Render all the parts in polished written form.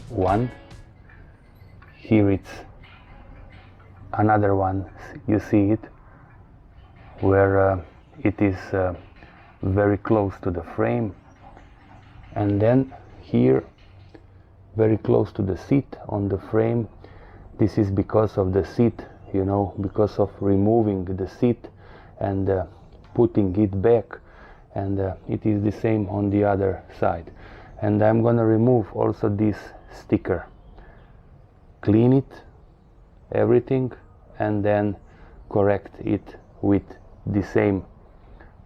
one. Here it's another one, you see it, where it is very close to the frame, and then here very close to the seat on the frame. This is because of the seat, you know, because of removing the seat and putting it back, and it is the same on the other side. And I'm gonna remove also this sticker, clean it, everything, and then correct it with the same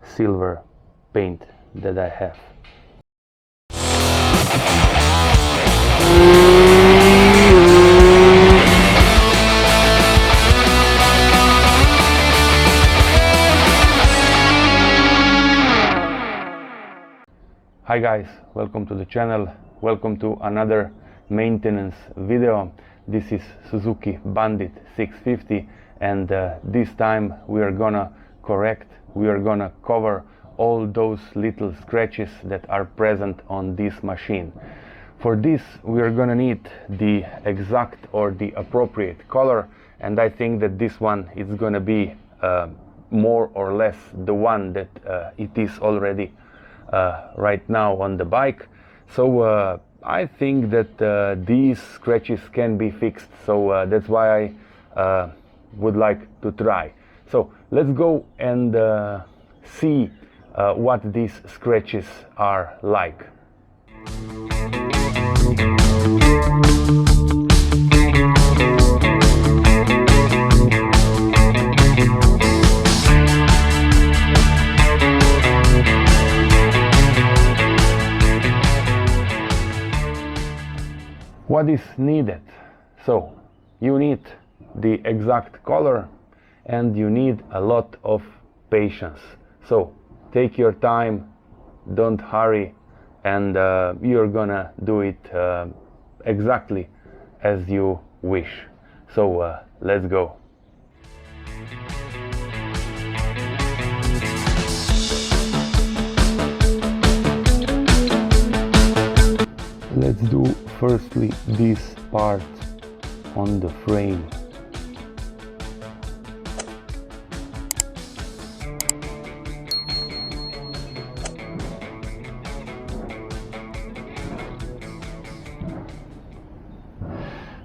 silver paint that I have. Hi guys, welcome to the channel, welcome to another maintenance video. This is Suzuki Bandit 650, and this time we are gonna cover all those little scratches that are present on this machine. For this we are gonna need the exact or the appropriate color, and I think that this one is gonna be more or less the one that it is already right now on the bike. So I think that these scratches can be fixed, so that's why I would like to try. So let's go and see what these scratches are like. What is needed? So you need the exact color and you need a lot of patience. So take your time, don't hurry, and you're gonna do it exactly as you wish. So let's go. Let's do firstly this part on the frame.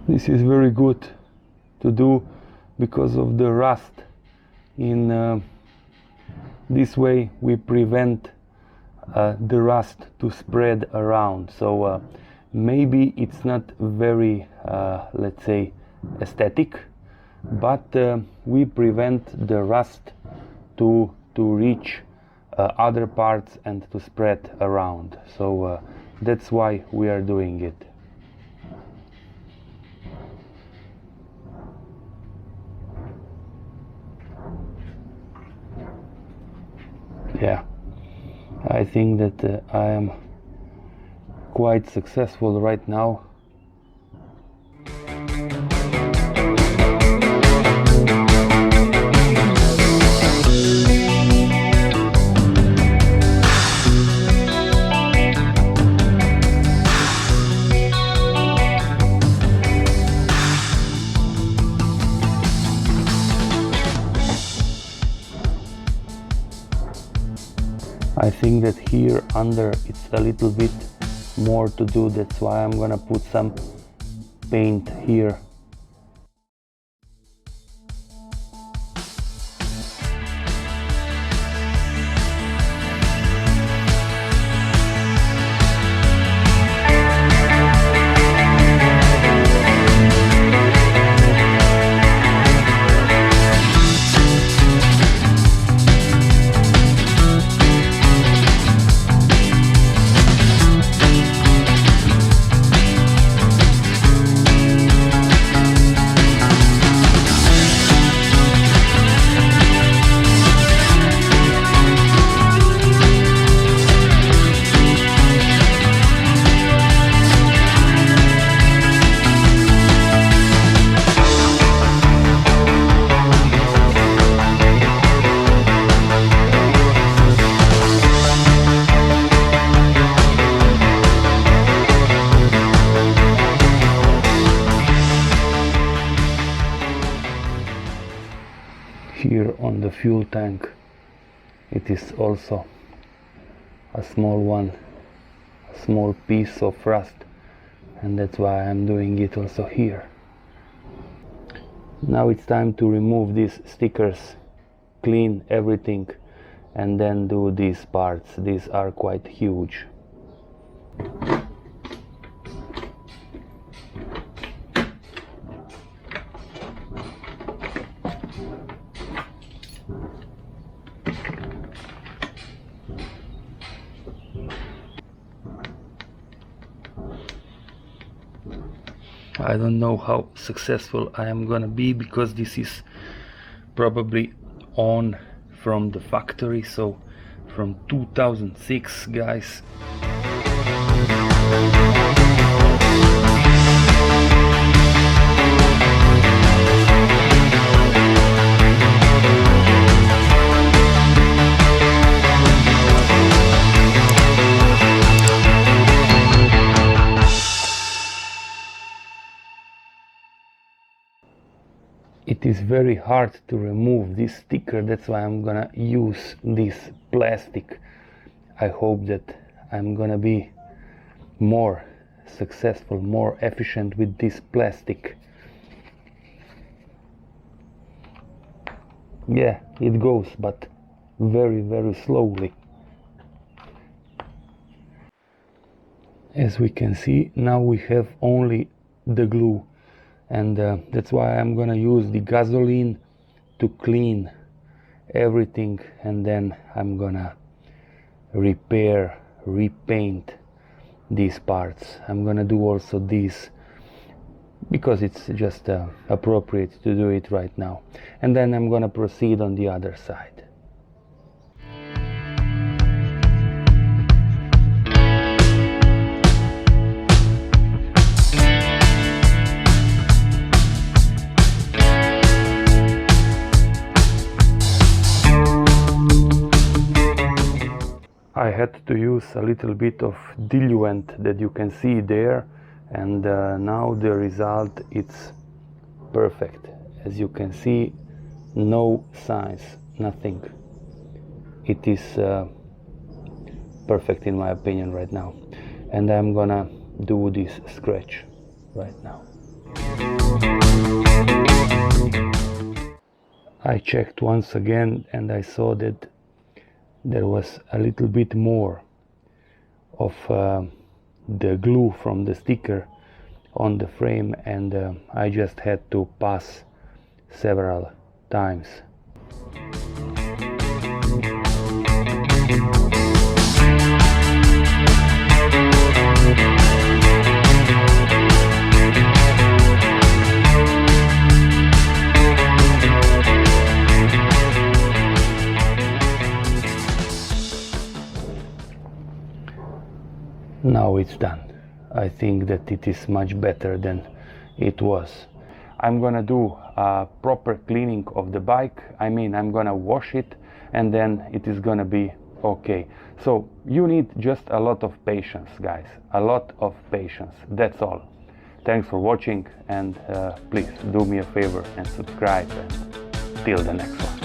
This is very good to do because of the rust. In this way we prevent the rust to spread around. So maybe it's not very let's say aesthetic, but we prevent the rust to reach other parts and to spread around. So that's why we are doing it. Yeah, I think that I am quite successful right now. I think that here under it's a little bit more to do, that's why I'm gonna put some paint here. Here on the fuel tank it is also a small one, a small piece of rust, and that's why I'm doing it also here. Now it's time to remove these stickers, clean everything, and then do these parts. These are quite huge. I don't know how successful I am gonna be, because this is probably on from the factory, so from 2006, guys. It is very hard to remove this sticker, that's why I'm gonna use this plastic. I hope that I'm gonna be more successful, more efficient with this plastic. Yeah, it goes, but very, very slowly. As we can see, now we have only the glue. And that's why I'm gonna use the gasoline to clean everything, and then I'm gonna repair, repaint these parts. I'm gonna do also these because it's just appropriate to do it right now, and then I'm gonna proceed on the other side. I had to use a little bit of diluent that you can see there, and now the result is perfect. As you can see, no signs, nothing. It is perfect in my opinion right now, and I'm gonna do this scratch right now. I checked once again and I saw that there was a little bit more of the glue from the sticker on the frame, and I just had to pass several times. Now it's done. I think that it is much better than it was. I'm gonna do a proper cleaning of the bike. I mean, I'm gonna wash it, and then it is gonna be okay. So you need just a lot of patience, guys. A lot of patience. That's all. Thanks for watching, and please do me a favor and subscribe, and till the next one.